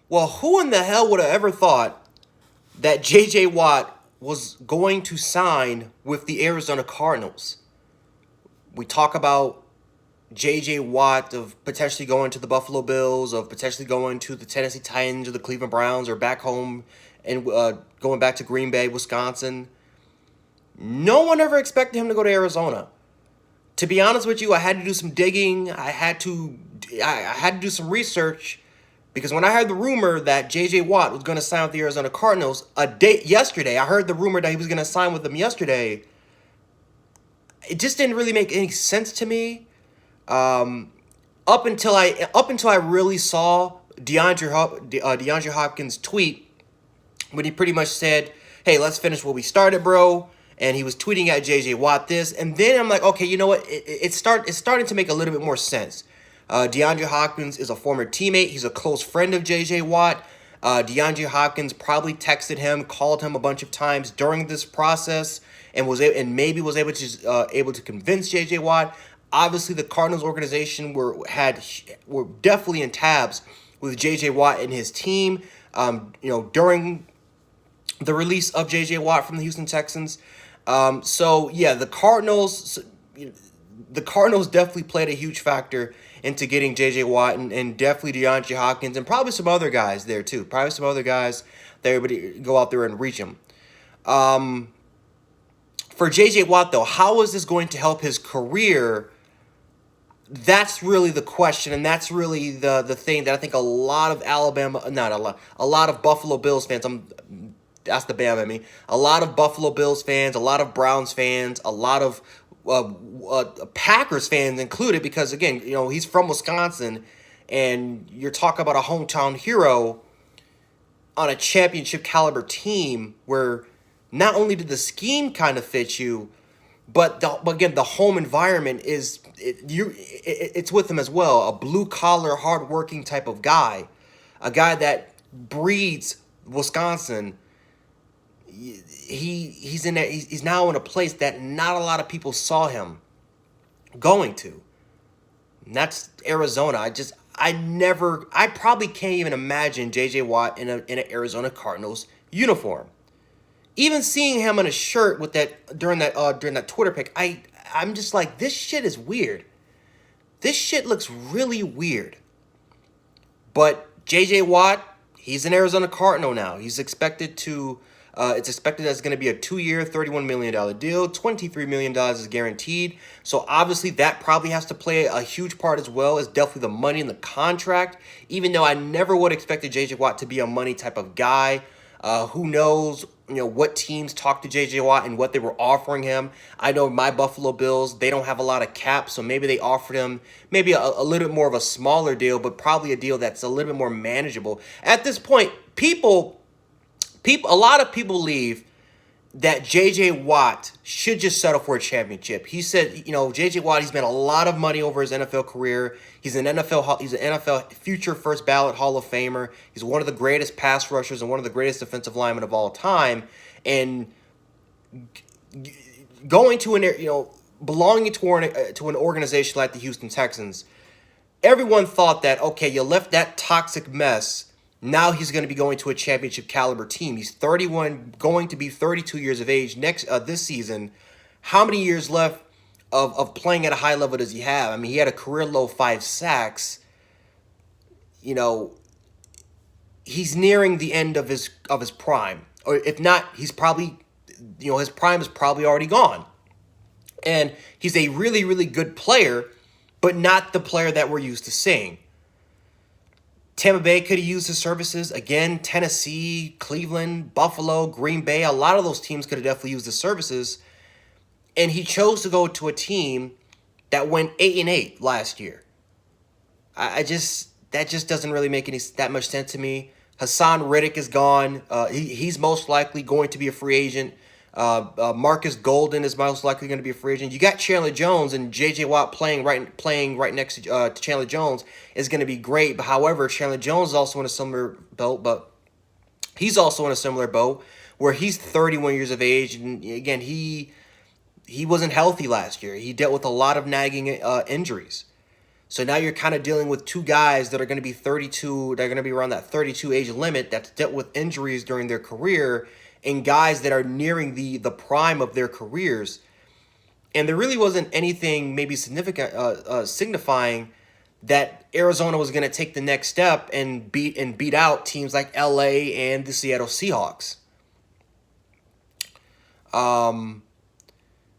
Well, who in the hell would have ever thought that J.J. Watt was going to sign with the Arizona Cardinals? We talk about J.J. Watt of potentially going to the Buffalo Bills, of potentially going to the Tennessee Titans or the Cleveland Browns, or back home and going back to Green Bay, Wisconsin. No one ever expected him to go to Arizona. To be honest with you, I had to do some digging. I had to do some research because when I heard the rumor that J.J. Watt was going to sign with the Arizona Cardinals a day yesterday, I heard the rumor that he was going to sign with them yesterday. It just didn't really make any sense to me. Um, up until I really saw DeAndre Hopkins tweet when he pretty much said, "Hey, let's finish what we started, bro." And he was tweeting at JJ Watt this, and then I'm like, okay, you know what? It's starting to make a little bit more sense. DeAndre Hopkins is a former teammate. He's a close friend of JJ Watt. DeAndre Hopkins probably texted him, called him a bunch of times during this process, and maybe was able to convince JJ Watt. Obviously, the Cardinals organization were definitely in tabs with JJ Watt and his team. During the release of J.J. Watt from the Houston Texans. So yeah, the Cardinals definitely played a huge factor into getting J.J. Watt and definitely DeAndre Hopkins and probably some other guys there too. Probably some other guys that everybody go out there and reach him. Um, for J.J. Watt though, how is this going to help his career? That's really the question, and that's really the thing that I think a lot of not a lot of Buffalo Bills fans. That's the Bama in me. A lot of Buffalo Bills fans, a lot of Browns fans, a lot of Packers fans included, because again, he's from Wisconsin, and you're talking about a hometown hero on a championship caliber team where not only did the scheme kind of fit you, but again, the home environment it's with him as well. A blue collar, hardworking type of guy, a guy that breeds Wisconsin. He's now in a place that not a lot of people saw him going to. And that's Arizona. I probably can't even imagine J.J. Watt in an Arizona Cardinals uniform. Even seeing him in a shirt with that during that Twitter pic, I'm just like, this shit is weird. This shit looks really weird. But J.J. Watt, he's an Arizona Cardinal now. It's expected that it's going to be a 2-year, $31 million deal. $23 million is guaranteed. So obviously that probably has to play a huge part as well. As definitely the money in the contract. Even though I never would have expected J.J. Watt to be a money type of guy. Who knows, what teams talked to J.J. Watt and what they were offering him. I know my Buffalo Bills, they don't have a lot of cap, so maybe they offered him maybe a little bit more of a smaller deal, but probably a deal that's a little bit more manageable. At this point, a lot of people believe that J.J. Watt should just settle for a championship. He said, J.J. Watt, he's made a lot of money over his NFL career. He's an NFL future first ballot Hall of Famer. He's one of the greatest pass rushers and one of the greatest defensive linemen of all time. And going to belonging to an organization like the Houston Texans, everyone thought that, okay, you left that toxic mess. Now he's going to be going to a championship caliber team. He's 31, going to be 32 years of age this season. How many years left of playing at a high level does he have? I mean, he had a career low 5 sacks. He's nearing the end of his prime, or if not, he's probably, his prime is probably already gone. And he's a really, really good player, but not the player that we're used to seeing. Tampa Bay could have used his services. Again, Tennessee, Cleveland, Buffalo, Green Bay, a lot of those teams could have definitely used his services. And he chose to go to a team that went 8-8 last year. That just doesn't really make that much sense to me. Hassan Riddick is gone. He's most likely going to be a free agent. Marcus Golden is most likely going to be a free agent. You got Chandler Jones, and J.J. Watt playing right next to Chandler Jones is going to be great. But however, Chandler Jones is also in a similar boat, where he's 31 years of age, and again he wasn't healthy last year. He dealt with a lot of nagging injuries. So now you're kind of dealing with two guys that are going to be 32, they're going to be around that 32 age limit, that's dealt with injuries during their career, and guys that are nearing the prime of their careers. And there really wasn't anything maybe significant signifying that Arizona was going to take the next step and beat out teams like LA and the Seattle Seahawks.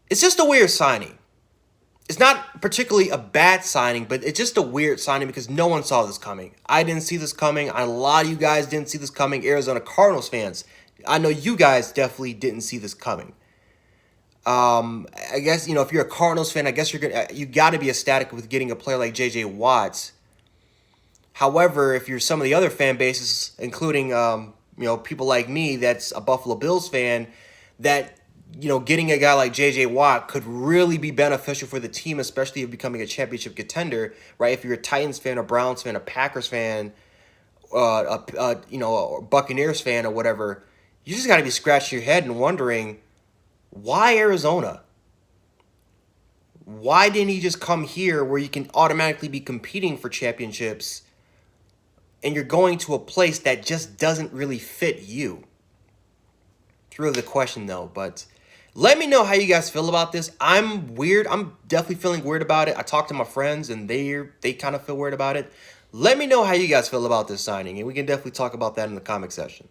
It's just a weird signing. It's not particularly a bad signing, but it's just a weird signing because no one saw this coming. I didn't see this coming. A lot of you guys didn't see this coming. Arizona Cardinals fans, I know you guys definitely didn't see this coming. I guess, if you're a Cardinals fan, I guess you got to be ecstatic with getting a player like J.J. Watt. However, if you're some of the other fan bases, including people like me, that's a Buffalo Bills fan, that getting a guy like J.J. Watt could really be beneficial for the team, especially if becoming a championship contender, right? If you're a Titans fan, a Browns fan, a Packers fan, a Buccaneers fan or whatever, you just got to be scratching your head and wondering, why Arizona? Why didn't he just come here where you can automatically be competing for championships and you're going to a place that just doesn't really fit you? It's really the question, though. But let me know how you guys feel about this. I'm weird. I'm definitely feeling weird about it. I talked to my friends, and they kind of feel weird about it. Let me know how you guys feel about this signing, and we can definitely talk about that in the comment section.